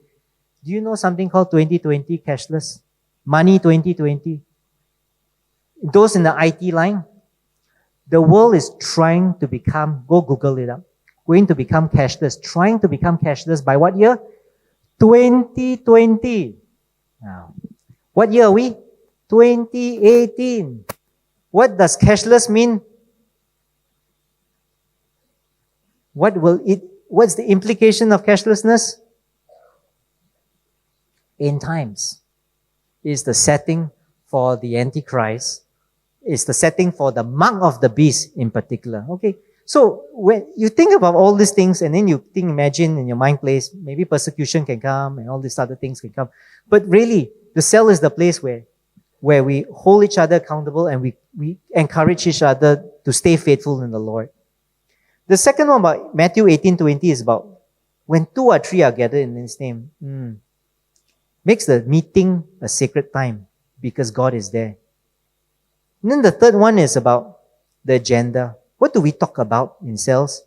[SPEAKER 1] do you know something called 2020 cashless? Money 2020. Those in the IT line, the world is trying to become, go Google it up, going to become cashless. Trying to become cashless by what year? 2020. Now, what year are we? 2018. What does cashless mean? What's the implication of cashlessness? End times is the setting for the Antichrist. It's the setting for the mark of the beast in particular. Okay. So when you think about all these things and then you imagine in your mind place, maybe persecution can come and all these other things can come. But really, the cell is the place where we hold each other accountable and we encourage each other to stay faithful in the Lord. The second one about Matthew 18:20 is about when 2 or 3 are gathered in His name. Makes the meeting a sacred time because God is there. And then the third one is about the agenda. What do we talk about in cells?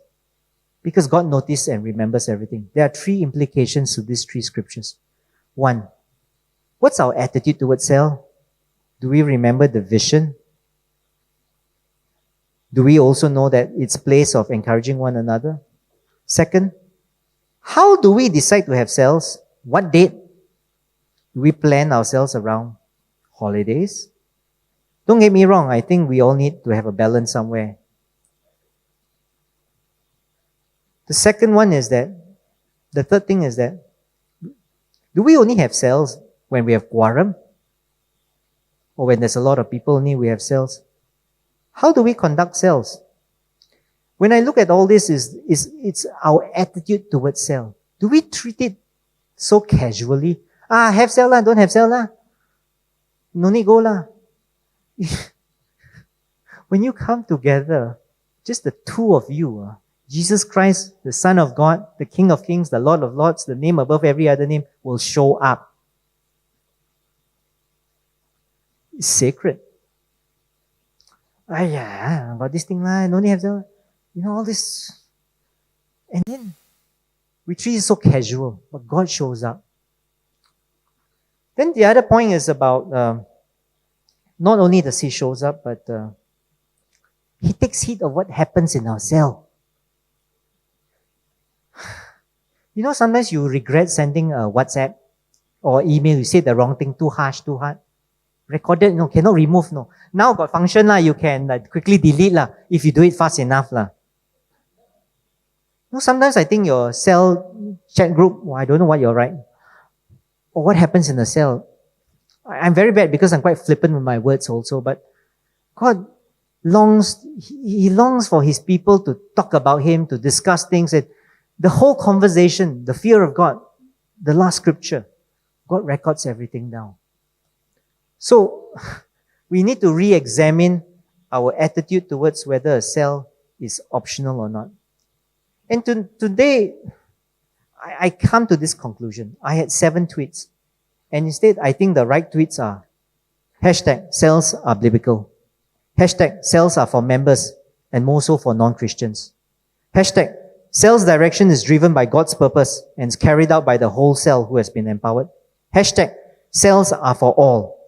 [SPEAKER 1] Because God notices and remembers everything. There are 3 implications to these 3 scriptures. 1, what's our attitude towards cell? Do we remember the vision? Do we also know that it's place of encouraging one another? Second, how do we decide to have cells? What date? Do we plan ourselves around holidays? Don't get me wrong, I think we all need to have a balance somewhere. The second one is that, the third thing is that, do we only have cells when we have quorum? Or when there's a lot of people only we have cells? How do we conduct cells? When I look at all this, it's our attitude towards cell. Do we treat it so casually? Have cell lah, don't have cell lah. No need go lah. When you come together, just the 2 of you, Jesus Christ, the Son of God, the King of Kings, the Lord of Lords, the name above every other name, will show up. It's sacred. About this thing lah, no need have cell. All this. And then, we treat it so casual, but God shows up. Then the other point is about, not only does He shows up, but He takes heed of what happens in our cell. Sometimes you regret sending a WhatsApp or email, you say the wrong thing, too harsh, too hard. Recorded, no, cannot remove, no. Now got function lah, you can quickly delete lah, if you do it fast enough lah. Sometimes I think your cell chat group, I don't know what you're writing. Or what happens in the cell. I'm very bad because I'm quite flippant with my words also, but God longs, He longs for His people to talk about Him, to discuss things. And the whole conversation, the fear of God, the last scripture, God records everything down. So, we need to re-examine our attitude towards whether a cell is optional or not. And today, I come to this conclusion. I had 7 tweets. And instead, I think the right tweets are #cells are biblical. #cells are for members and more so for non-Christians. #cells direction is driven by God's purpose and is carried out by the whole cell who has been empowered. #cells are for all.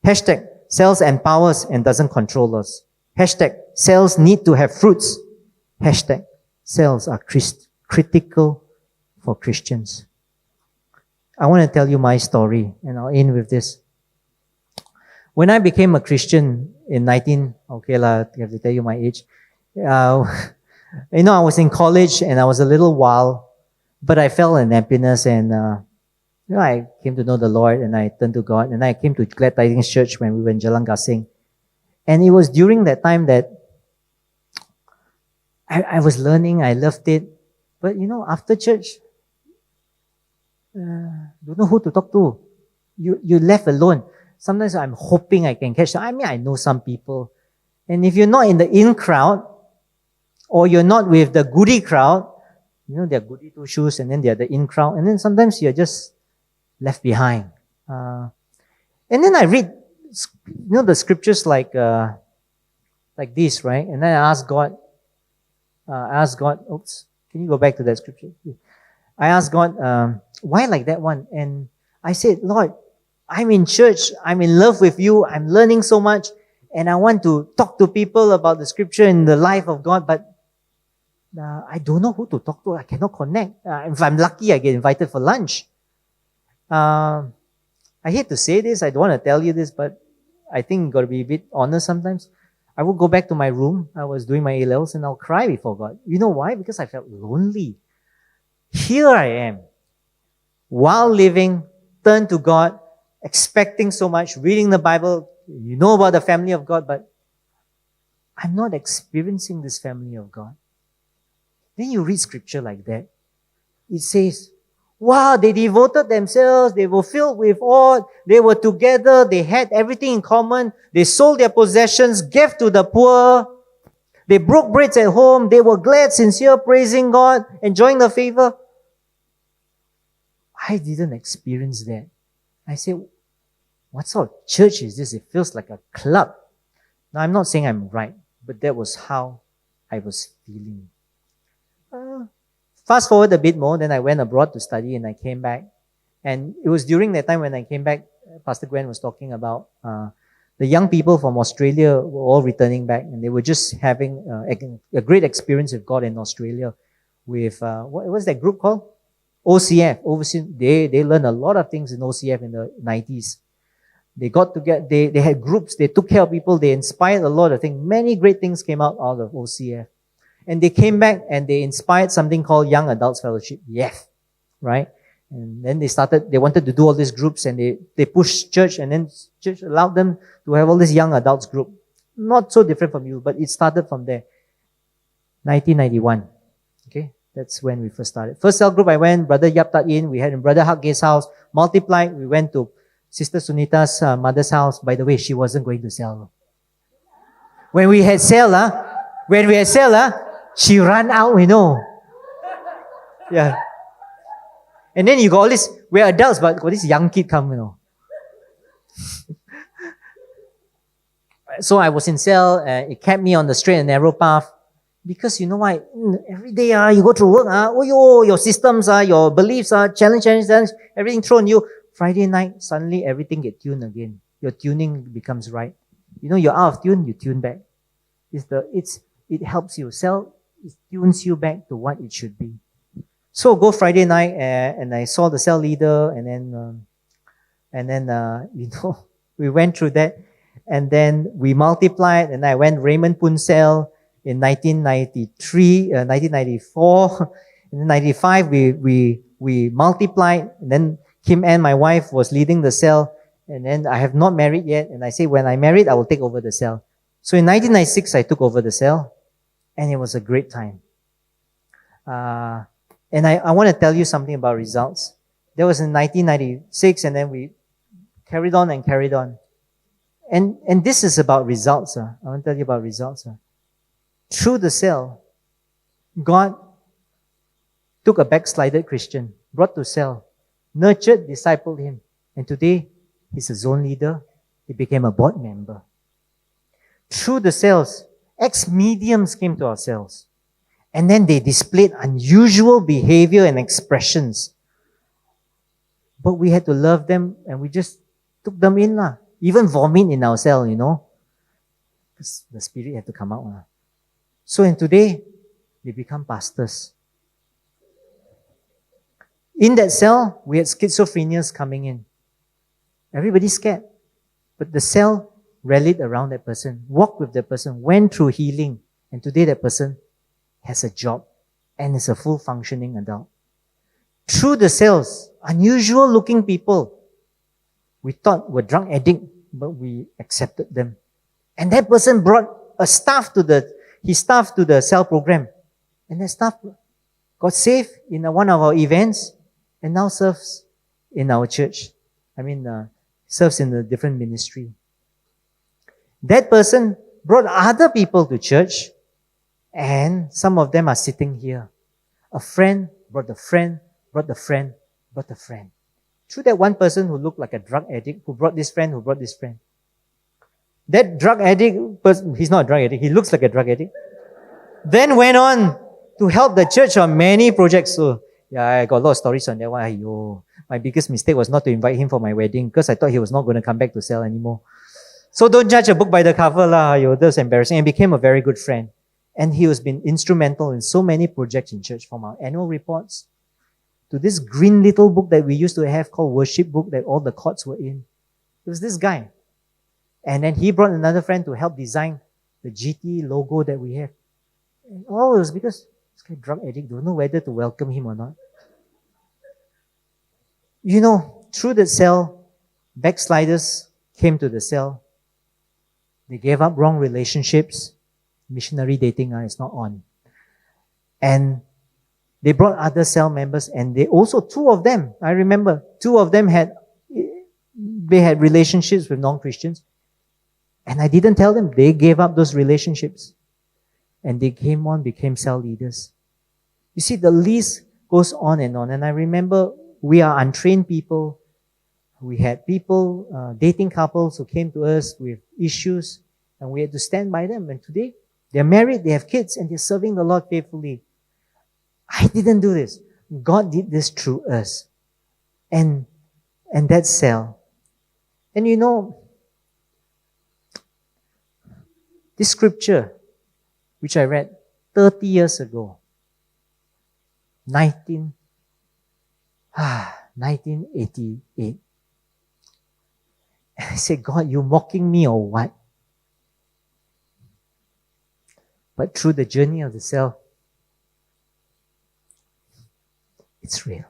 [SPEAKER 1] #cells empowers and doesn't control us. #cells need to have fruits. #cells are critical for Christians. I want to tell you my story, and I'll end with this. When I became a Christian in I have to tell you my age. I was in college and I was a little wild, but I felt an emptiness and, I came to know the Lord and I turned to God and I came to Glad Tidings Church when we were in Jalan Gasing. And it was during that time that I was learning, I loved it. But after church, don't know who to talk to. You left alone. Sometimes I'm hoping I can catch them. I know some people. And if you're not in the in crowd, or you're not with the goody crowd, they're goody 2 shoes and then they're the in crowd. And then sometimes you're just left behind. And then I read, the scriptures like this, right? And then I asked God, oops, can you go back to that scripture? I asked God, why like that one? And I said, Lord, I'm in church. I'm in love with you. I'm learning so much. And I want to talk to people about the scripture and the life of God. But I don't know who to talk to. I cannot connect. If I'm lucky, I get invited for lunch. I hate to say this. I don't want to tell you this, but I think you've got to be a bit honest sometimes. I would go back to my room. I was doing my A-levels and I'll cry before God. You know why? Because I felt lonely. Here I am, while living, turned to God, expecting so much, reading the Bible, about the family of God, but I'm not experiencing this family of God. Then you read scripture like that. It says, wow, they devoted themselves, they were filled with awe, they were together, they had everything in common, they sold their possessions, gave to the poor, they broke bread at home, they were glad, sincere, praising God, enjoying the favor. I didn't experience that. I said, what sort of church is this? It feels like a club. Now, I'm not saying I'm right, but that was how I was feeling. Fast forward a bit more, then I went abroad to study and I came back. And it was during that time when I came back, Pastor Gwen was talking about the young people from Australia were all returning back and they were just having a great experience with God in Australia with, what's that group called? OCF. They learned a lot of things in OCF in the 90s. They got together, they had groups, they took care of people, they inspired a lot of things. Many great things came out of OCF. And they came back and they inspired something called Young Adults Fellowship, YEF, right? And then they wanted to do all these groups and they pushed church and then church allowed them to have all this young adults group. Not so different from you, but it started from there. 1991. Okay? That's when we first started. First cell group I went, Brother Yap Tat In, we had in Brother Hakge's house, multiplied, we went to Sister Sunita's mother's house. By the way, she wasn't going to sell. When we had sale, she ran out, Yeah. And then you got all this, we're adults, but got this young kid come, So I was in cell, it kept me on the straight and narrow path. Because you know why? Every day you go through work, your systems, your beliefs, challenge, everything thrown you. Friday night, suddenly everything get tuned again. Your tuning becomes right. You're out of tune, you tune back. It helps you. Cell, it tunes you back to what it should be. So go Friday night, and I saw the cell leader, and then we went through that, and then we multiplied, and I went Raymond Poon cell in 1993, 1994, in 95 we multiplied, and then Kim Ann, my wife, was leading the cell, and then I have not married yet, and I say when I married, I will take over the cell. So in 1996, I took over the cell, and it was a great time. And I want to tell you something about results. That was in 1996, and then we carried on and carried on. And this is about results. I want to tell you about results. Through the cell, God took a backslided Christian, brought to cell, nurtured, discipled him. And today, he's a zone leader. He became a board member. Through the cells, ex-mediums came to our cells. And then they displayed unusual behavior and expressions. But we had to love them and we just took them in. Even vomit in our cell, because the spirit had to come out. So and today, they become pastors. In that cell, we had schizophrenias coming in. Everybody's scared. But the cell rallied around that person, walked with that person, went through healing. And today that person has a job and is a full functioning adult. Through the cells, unusual looking people we thought were drug addicts, but we accepted them. And that person brought his staff to the cell program. And that staff got saved in one of our events and now serves in our church. Serves in a different ministry. That person brought other people to church, and some of them are sitting here. A friend brought a friend, brought a friend, brought a friend. Through that one person who looked like a drug addict, who brought this friend, who brought this friend. That drug addict person, he's not a drug addict, he looks like a drug addict, then went on to help the church on many projects. So, I got a lot of stories on that one. My biggest mistake was not to invite him for my wedding because I thought he was not going to come back to cell anymore. So don't judge a book by the cover, that's embarrassing. And became a very good friend. And he has been instrumental in so many projects in church, from our annual reports to this green little book that we used to have called Worship Book that all the chords were in. It was this guy. And then he brought another friend to help design the GT logo that we have. And all it was because this guy drug addict, don't know whether to welcome him or not. Through the cell, backsliders came to the cell. They gave up wrong relationships. Missionary dating is not on. And they brought other cell members, and they also, two of them, I remember, they had relationships with non-Christians. And I didn't tell them. They gave up those relationships. And they became cell leaders. You see, the list goes on. And I remember we are untrained people. We had people, dating couples who came to us with issues, and we had to stand by them. And today, they're married, they have kids, and they're serving the Lord faithfully. I didn't do this. God did this through us. And that cell. And you know, this scripture, which I read 30 years ago, 1988. And I said, God, you mocking me or what? But through the journey of the cell, it's real.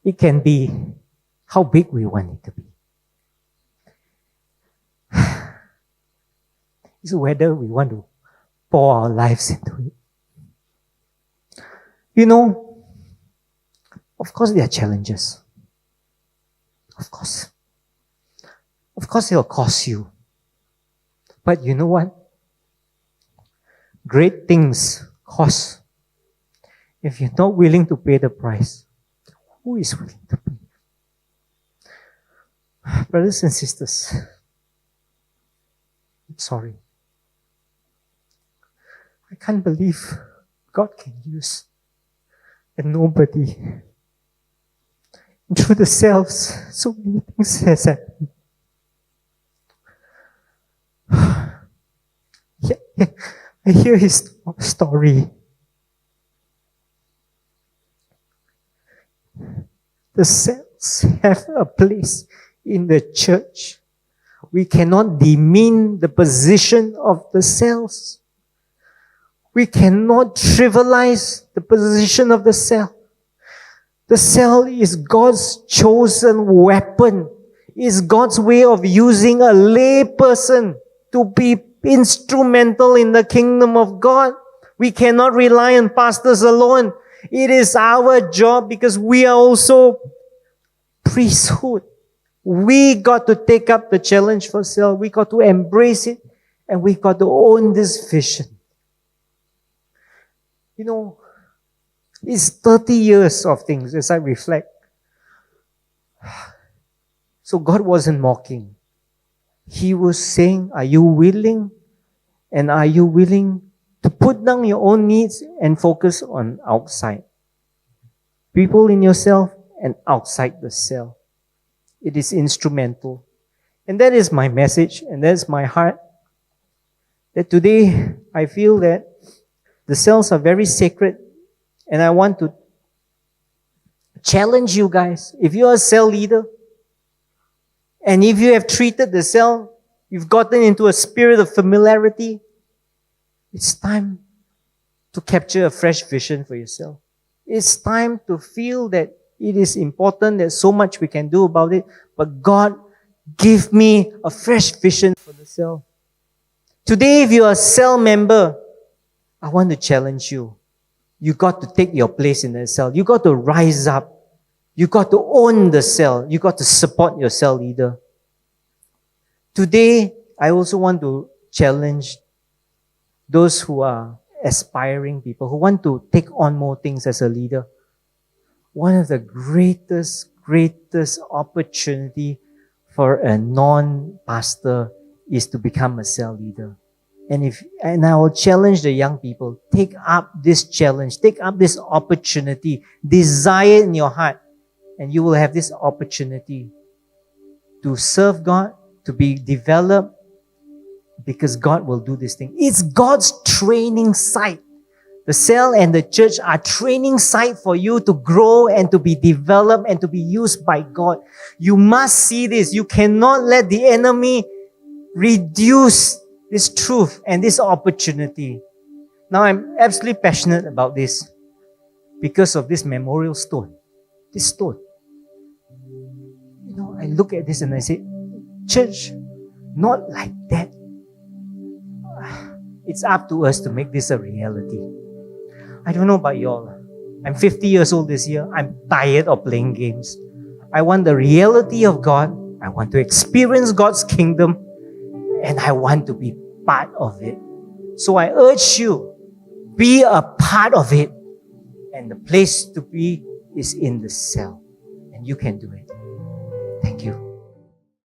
[SPEAKER 1] It can be how big we want it to be. It's whether we want to pour our lives into it. You know, of course there are challenges. Of course. Of course it'll cost you. But you know what? Great things cost. If you're not willing to pay the price, who is willing to pay? Brothers and sisters, I'm sorry. I can't believe God can use a nobody. Through the cells, so many things has happened. I hear his story. The cells have a place in the church. We cannot demean the position of the cells. We cannot trivialize the position of the cell. The cell is God's chosen weapon. It's God's way of using a lay person to be instrumental in the kingdom of God. We cannot rely on pastors alone. It is our job because we are also priesthood. We got to take up the challenge for cell. We got to embrace it, and we got to own this vision. You know, it's 30 years of things as I reflect. So God wasn't mocking. He was saying, are you willing? And are you willing to put down your own needs and focus on outside? People in yourself and outside the cell. It is instrumental. And that is my message, and that's my heart. That today, I feel that the cells are very sacred, and I want to challenge you guys. If you're a cell leader, and if you have treated the cell, you've gotten into a spirit of familiarity, it's time to capture a fresh vision for yourself. It's time to feel that it is important, there's so much we can do about it, but God, give me a fresh vision for the cell. Today, if you're a cell member, I want to challenge you. You got to take your place in the cell. You got to rise up. You got to own the cell. You got to support your cell leader. Today, I also want to challenge those who are aspiring people, who want to take on more things as a leader. One of the greatest opportunity for a non-pastor is to become a cell leader. And I will challenge the young people, take up this challenge, take up this opportunity, desire in your heart, and you will have this opportunity to serve God, to be developed, because God will do this thing. It's God's training site. The cell and the church are training site for you to grow and to be developed and to be used by God. You must see this. You cannot let the enemy reduce this truth and this opportunity. Now, I'm absolutely passionate about this because of this memorial stone. This stone. You know, I look at this and I say, church, not like that. It's up to us to make this a reality. I don't know about y'all. I'm 50 years old this year. I'm tired of playing games. I want the reality of God. I want to experience God's kingdom. And I want to be part of it. So I urge you, be a part of it. And the place to be is in the cell. And you can do it.